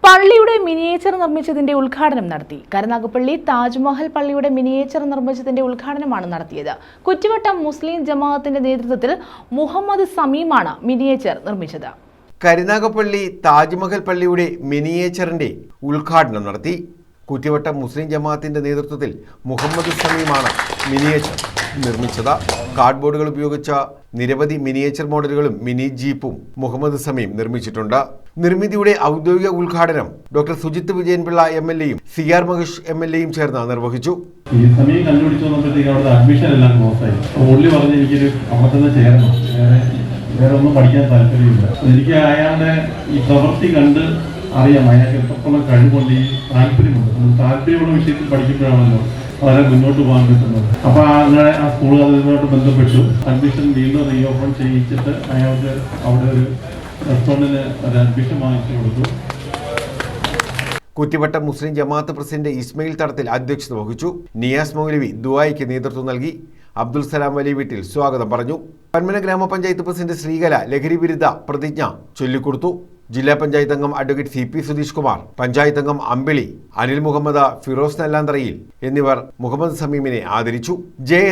പള്ളിയുടെ മിനിയേച്ചർ നിർമ്മിച്ചതിന്റെ ഉദ്ഘാടനം നടത്തി. കരുനാഗപ്പള്ളി താജ്മഹൽ പള്ളിയുടെ മിനിയേച്ചർ നിർമ്മിച്ചതിന്റെ ഉദ്ഘാടനമാണ് നടത്തിയത്. കുറ്റിവട്ടം മുസ്ലിം ജമാഅത്തിന്റെ നേതൃത്വത്തിൽ മുഹമ്മദ് സമീമാണ് മിനിയേച്ചർ നിർമ്മിച്ചത്. കരുനാഗപ്പള്ളി താജ്മഹൽ പള്ളിയുടെ മിനിയേച്ചറിന്റെ ഉദ്ഘാടനം നടത്തി. കുറ്റിവട്ടം മുസ്ലിം ജമാഅത്തിന്റെ നേതൃത്വത്തിൽ മുഹമ്മദ് സമീമാണ് മിനിയേച്ചർ നിർമ്മിച്ചത്. കാർഡ്ബോർഡുകൾ ഉപയോഗിച്ച നിരവധി മിനിയേച്ചർ മോഡലുകളും മിനി ജീപ്പും മുഹമ്മദ് സമീം നിർമ്മിച്ചിട്ടുണ്ട്. നിർമ്മിതിയുടെ ഔദ്യോഗിക ഉദ്ഘാടനം ഡോക്ടർ സുജിത് വിജയൻപിള്ള MLA-യും CR മഹേഷ് MLA-യും ചേർന്ന് നിർവഹിച്ചു. ഈ സമയം കണ്ടുപിടിച്ചപ്പോഴത്തേക്ക് അവിടെ അഡ്മിഷൻ എല്ലാം ക്ലോസായി. പുള്ളി പറഞ്ഞ് എനിക്കൊരു അവിടെ തന്നെ ചേരണം, വേറെ ഒന്നും പഠിക്കാൻ താല്പര്യമില്ല. എനിക്ക് അയാളുടെ ഈ പ്രവൃത്തി കണ്ട് അറിയാം, അയാൾക്ക് എത്രത്തോളം കഴിവുണ്ട്, ഈ താല്പര്യമുണ്ട്. താല്പര്യമുള്ള വിഷയത്തിൽ പഠിക്കുമ്പോഴാണല്ലോ വളരെ മുന്നോട്ട് പോകാൻ പറ്റുന്നത്. അപ്പൊ അങ്ങനെ ആ സ്കൂൾ അതുമായിട്ട് ബന്ധപ്പെട്ടു അഡ്മിഷൻ വീണ്ടും റീഓപ്പൺ ചെയ്യിച്ചിട്ട് അയാൾക്ക് അവിടെ ഒരു റെസ്റ്റോറന്റിന് ഒരു അഡ്മിഷൻ വാങ്ങിച്ചു കൊടുത്തു. കുറ്റിവട്ടം മുസ്ലിം ജമാഅത്ത് പ്രസിഡന്റ് ഇസ്മയിൽ തടത്തിൽ അധ്യക്ഷത വഹിച്ചു. നിയാസ് മൗലവി ദുആയ്ക്ക് നേതൃത്വം നൽകി. അബ്ദുൽ സലാം വലിയ വീട്ടിൽ സ്വാഗതം പറഞ്ഞു. പന്മന ഗ്രാമപഞ്ചായത്ത് പ്രസിഡന്റ് ശ്രീകല ലഹരി വിരുദ്ധ പ്രതിജ്ഞ ചൊല്ലിക്കൊടുത്തു. ജില്ലാ പഞ്ചായത്ത് അംഗം അഡ്വക്കേറ്റ് CP സുധീഷ് കുമാർ, പഞ്ചായത്ത് അംഗം അമ്പിളി, അനിൽ മുഹമ്മദ്, ഫിറോസ് നെല്ലാന്തറയിൽ എന്നിവർ മുഹമ്മദ് സമീമിനെ ആദരിച്ചു.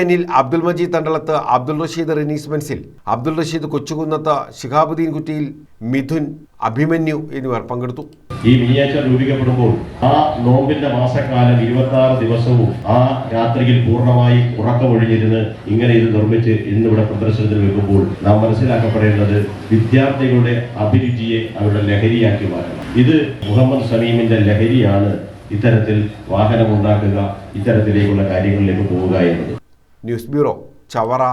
അനിൽ, അബ്ദുൽ മജീദ് തണ്ടളത്ത്, അബ്ദുൾ റഷീദ് റിനീസ് മെൻസിൽ, അബ്ദുൾ റഷീദ് കൊച്ചുകുന്നത്ത്, ശിഹാബുദ്ദീൻ കുറ്റിയിൽ, മിഥുൻ, അഭിമന്യു എന്നിവർ പങ്കെടുത്തു. ഈ മിനിയേച്ചർ രൂപീകരിക്കപ്പെടുമ്പോൾ ആ നോമ്പിന്റെ മാസക്കാലം 26 ദിവസവും ആ രാത്രിയിൽ പൂർണ്ണമായി ഉറക്കമൊഴിഞ്ഞിരുന്ന് ഇങ്ങനെ ഇത് നിർമ്മിച്ച് ഇന്നിവിടെ പ്രദർശനത്തിന് വെക്കുമ്പോൾ നാം മനസ്സിലാക്കപ്പെടേണ്ടത് വിദ്യാർത്ഥികളുടെ അഭിരുചിയെ അവരുടെ ലഹരിയാക്കി മാറ്റണം. ഇത് മുഹമ്മദ് സമീമിന്റെ ലഹരിയാണ് ഇത്തരത്തിൽ വാഹനമുണ്ടാക്കുക, ഇത്തരത്തിലേക്കുള്ള കാര്യങ്ങളിലേക്ക് പോവുക എന്നത്. News bureau, Chavara.